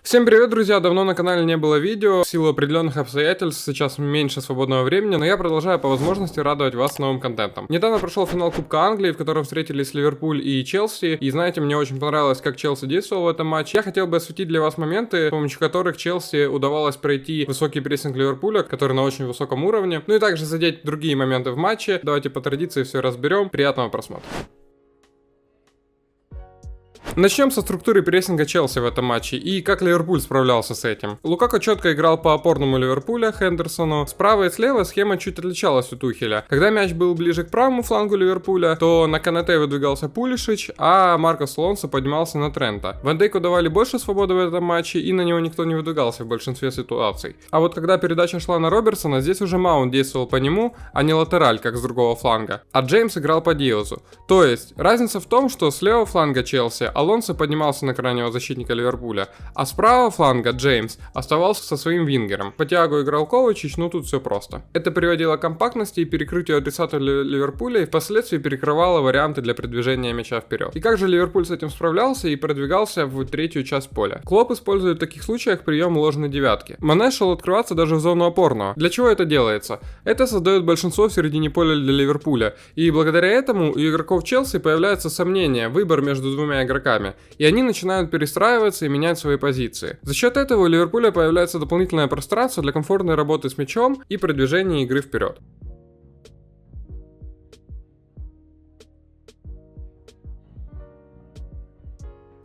Всем привет, друзья! Давно на канале не было видео, в силу определенных обстоятельств сейчас меньше свободного времени, но я продолжаю по возможности радовать вас новым контентом. Недавно прошел финал Кубка Англии, в котором встретились Ливерпуль и Челси, и знаете, мне очень понравилось, как Челси действовал в этом матче. Я хотел бы осветить для вас моменты, с помощью которых Челси удавалось пройти высокий прессинг Ливерпуля, который на очень высоком уровне, ну и также задеть другие моменты в матче. Давайте по традиции все разберем. Приятного просмотра! Начнем со структуры прессинга Челси в этом матче и как Ливерпуль справлялся с этим. Лукако четко играл по опорному Ливерпуля, Хендерсону. Справа и слева схема чуть отличалась у Тухеля. Когда мяч был ближе к правому флангу Ливерпуля, то на Канате выдвигался Пулишич, а Маркос Алонсо поднимался на Трента. Ван Дейку давали больше свободы в этом матче, и на него никто не выдвигался в большинстве ситуаций. А вот когда передача шла на Робертсона, здесь уже Маунт действовал по нему, а не латераль, как с другого фланга. А Джеймс играл по Диазу. То есть, разница в том, что с левого фланга Челси Алонсо поднимался на крайнего защитника Ливерпуля, а с правого фланга Джеймс оставался со своим вингером. По Тиаго играл Ковачич, ну тут все просто. Это приводило к компактности и перекрытию адресата Ливерпуля, и впоследствии перекрывало варианты для продвижения мяча вперед. И как же Ливерпуль с этим справлялся и продвигался в третью часть поля? Клоп использует в таких случаях прием ложной девятки. Мане шел открываться даже в зону опорного. Для чего это делается? Это создает большинство в середине поля для Ливерпуля, и благодаря этому у игроков Челси появляется сомнение, выбор между двумя игроками. И они начинают перестраиваться и менять свои позиции. За счет этого у Ливерпуля появляется дополнительное пространство для комфортной работы с мячом и продвижения игры вперед.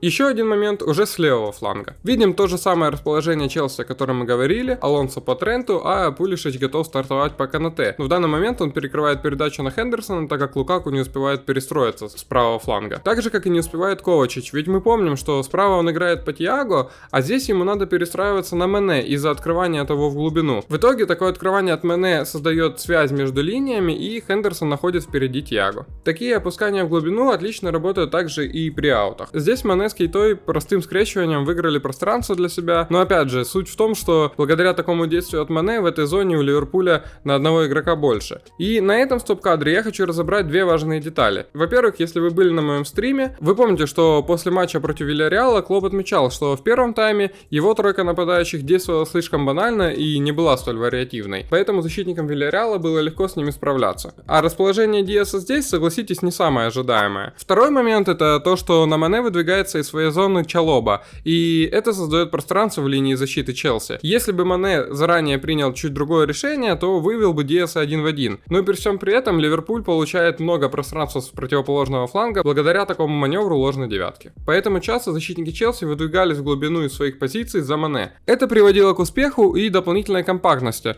Еще один момент уже с левого фланга. Видим то же самое расположение Челси, о котором мы говорили. Алонсо по Тренту, а Пулишич готов стартовать по Канате. Но в данный момент он перекрывает передачу на Хендерсона, так как Лукаку не успевает перестроиться с правого фланга. Так же, как и не успевает Ковачич. Ведь мы помним, что справа он играет по Тиаго, а здесь ему надо перестраиваться на Мане из-за открывания того в глубину. В итоге такое открывание от Мане создает связь между линиями, и Хендерсон находит впереди Тиаго. Такие опускания в глубину отлично работают также и при аутах. Здесь Мане с Кейтой простым скрещиванием выиграли пространство для себя, но опять же, суть в том, что благодаря такому действию от Мане в этой зоне у Ливерпуля на одного игрока больше. И на этом стоп-кадре я хочу разобрать две важные детали. Во-первых, если вы были на моем стриме, вы помните, что после матча против Вильярреала Клоп отмечал, что в первом тайме его тройка нападающих действовала слишком банально и не была столь вариативной, поэтому защитникам Вильярреала было легко с ними справляться. А расположение Диаса здесь, согласитесь, не самое ожидаемое. Второй момент — это то, что на Мане выдвигается из своей зоны Чалоба, и это создает пространство в линии защиты Челси. Если бы Мане заранее принял чуть другое решение, то вывел бы Диаса один в один. Но при всем при этом Ливерпуль получает много пространства с противоположного фланга благодаря такому маневру ложной девятки. Поэтому часто защитники Челси выдвигались в глубину из своих позиций за Мане. Это приводило к успеху и дополнительной компактности.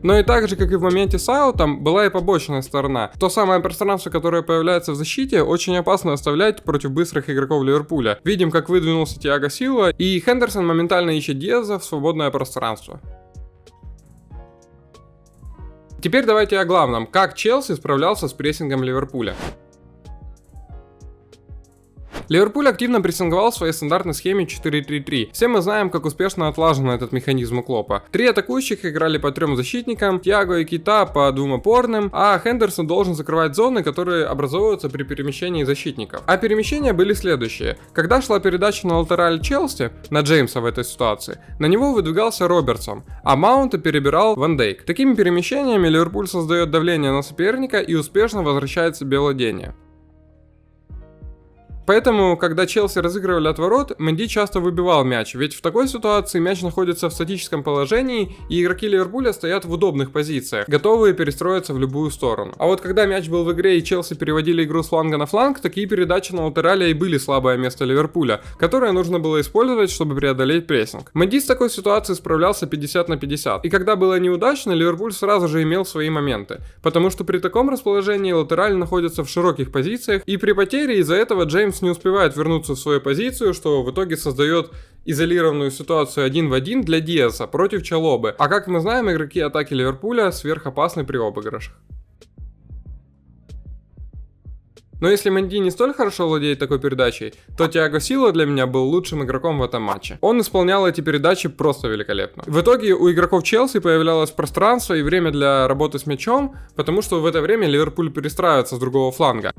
Но и так же, как и в моменте с аутом, была и побочная сторона. То самое пространство, которое появляется в защите, очень опасно оставлять против быстрых игроков Ливерпуля. Видим, как выдвинулся Тиаго Силва, и Хендерсон моментально ищет Диаза в свободное пространство. Теперь давайте о главном. Как Челси справлялся с прессингом Ливерпуля. Ливерпуль активно прессинговал в своей стандартной схеме 4-3-3. Все мы знаем, как успешно отлажен этот механизм у Клопа. Три атакующих играли по трем защитникам, Тиаго и Кейта по двум опорным, а Хендерсон должен закрывать зоны, которые образовываются при перемещении защитников. А перемещения были следующие. Когда шла передача на латераль Челси, на Джеймса в этой ситуации, на него выдвигался Робертсон, а Маунта перебирал Ван Дейк. Такими перемещениями Ливерпуль создает давление на соперника и успешно возвращает себе владение. Поэтому, когда Челси разыгрывали от ворот, Менди часто выбивал мяч, ведь в такой ситуации мяч находится в статическом положении, и игроки Ливерпуля стоят в удобных позициях, готовые перестроиться в любую сторону. А вот когда мяч был в игре и Челси переводили игру с фланга на фланг, такие передачи на латерале и были слабое место Ливерпуля, которое нужно было использовать, чтобы преодолеть прессинг. Менди с такой ситуацией справлялся 50 на 50, и когда было неудачно, Ливерпуль сразу же имел свои моменты, потому что при таком расположении латераль находится в широких позициях, и при потере из-за этого Джеймс не успевает вернуться в свою позицию, что в итоге создает изолированную ситуацию 1 в 1 для Диаса против Чалобы. А как мы знаем, игроки атаки Ливерпуля сверхопасны при обыгрышах. Но если Менди не столь хорошо владеет такой передачей, то Тиаго Силва для меня был лучшим игроком в этом матче. Он исполнял эти передачи просто великолепно. В итоге у игроков Челси появлялось пространство и время для работы с мячом, потому что в это время Ливерпуль перестраивается с другого фланга.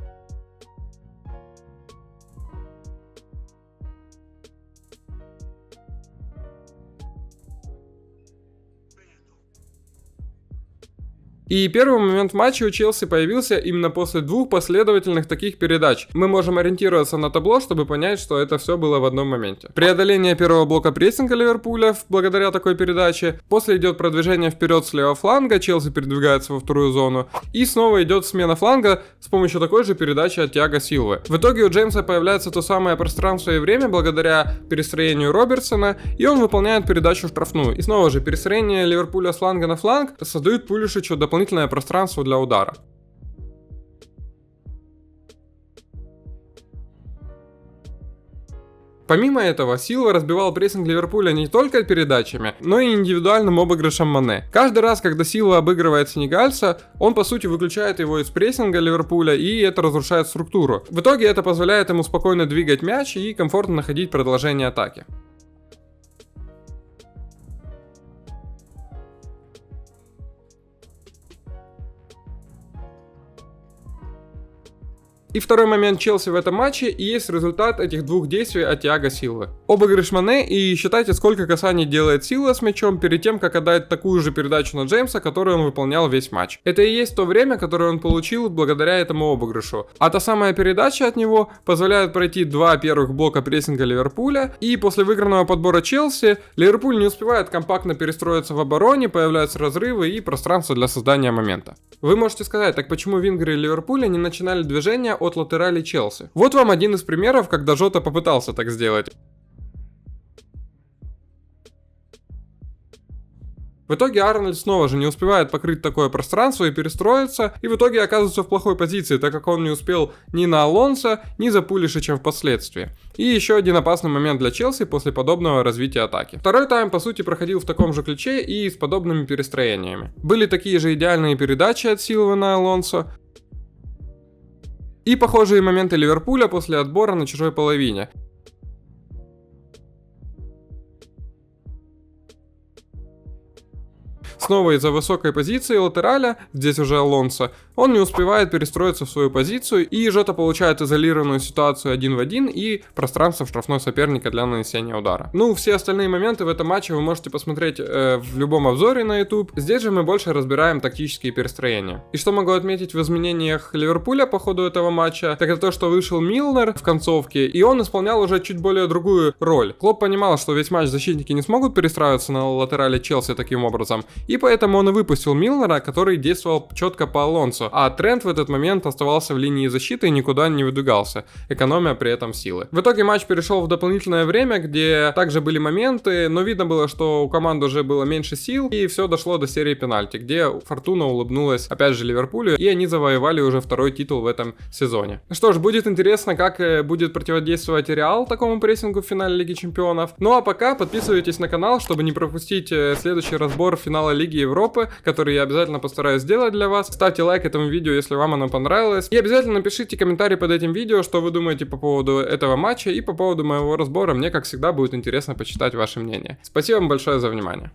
И первый момент матча у Челси появился именно после 2 последовательных таких передач. Мы можем ориентироваться на табло, чтобы понять, что это все было в одном моменте. Преодоление первого блока прессинга Ливерпуля благодаря такой передаче. После идет продвижение вперед с левого фланга, Челси передвигается во вторую зону. И снова идет смена фланга с помощью такой же передачи от Тиаго Силвы. В итоге у Джеймса появляется то самое пространство и время благодаря перестроению Робертсона, и он выполняет передачу в штрафную. И снова же перестроение Ливерпуля с фланга на фланг создают Пулишичу дополнительное пространство для удара. Помимо этого, Силва разбивал прессинг Ливерпуля не только передачами, но и индивидуальным обыгрышем Мане. Каждый раз, когда Силва обыгрывает сенегальца, он по сути выключает его из прессинга Ливерпуля, и это разрушает структуру. В итоге это позволяет ему спокойно двигать мяч и комфортно находить продолжение атаки. И второй момент Челси в этом матче и есть результат этих 2 действий от Тиаго Силвы. Обыгрыш Мане, и считайте, сколько касаний делает Силва с мячом перед тем, как отдать такую же передачу на Джеймса, которую он выполнял весь матч. Это и есть то время, которое он получил благодаря этому обыгрышу. А та самая передача от него позволяет пройти 2 первых блока прессинга Ливерпуля, и после выигранного подбора Челси Ливерпуль не успевает компактно перестроиться в обороне, появляются разрывы и пространство для создания момента. Вы можете сказать, так почему вингеры Ливерпуля не начинали движение от латерали Челси? Вот вам один из примеров, когда Жота попытался так сделать. В итоге Арнольд снова же не успевает покрыть такое пространство и перестроиться, и в итоге оказывается в плохой позиции, так как он не успел ни на Алонсо, ни за Пулишичем впоследствии. И еще один опасный момент для Челси после подобного развития атаки. Второй тайм по сути проходил в таком же ключе и с подобными перестроениями. Были такие же идеальные передачи от Силвы на Алонсо, и похожие моменты Ливерпуля после отбора на чужой половине. Снова из-за высокой позиции латераля, здесь уже Алонсо, он не успевает перестроиться в свою позицию, и Жота получает изолированную ситуацию 1 в 1 и пространство штрафной соперника для нанесения удара. Ну, все остальные моменты в этом матче вы можете посмотреть в любом обзоре на YouTube. Здесь же мы больше разбираем тактические перестроения. И что могу отметить в изменениях Ливерпуля по ходу этого матча, так это то, что вышел Милнер в концовке, и он исполнял уже чуть более другую роль. Клоп понимал, что весь матч защитники не смогут перестраиваться на латерале Челси таким образом, и поэтому он и выпустил Милнера, который действовал четко по Алонсо, а Трент в этот момент оставался в линии защиты и никуда не выдвигался, экономя при этом силы. В итоге матч перешел в дополнительное время, где также были моменты, но видно было, что у команды уже было меньше сил, и все дошло до серии пенальти, где Фортуна улыбнулась опять же Ливерпулю, и они завоевали уже 2-й титул в этом сезоне. Что ж, будет интересно, как будет противодействовать Реал такому прессингу в финале Лиги Чемпионов. Ну а пока подписывайтесь на канал, чтобы не пропустить следующий разбор финала Лиги Европы, который я обязательно постараюсь сделать для вас. Ставьте лайк этому видео, если вам оно понравилось. И обязательно напишите комментарий под этим видео, что вы думаете по поводу этого матча и по поводу моего разбора. Мне, как всегда, будет интересно почитать ваше мнение. Спасибо вам большое за внимание.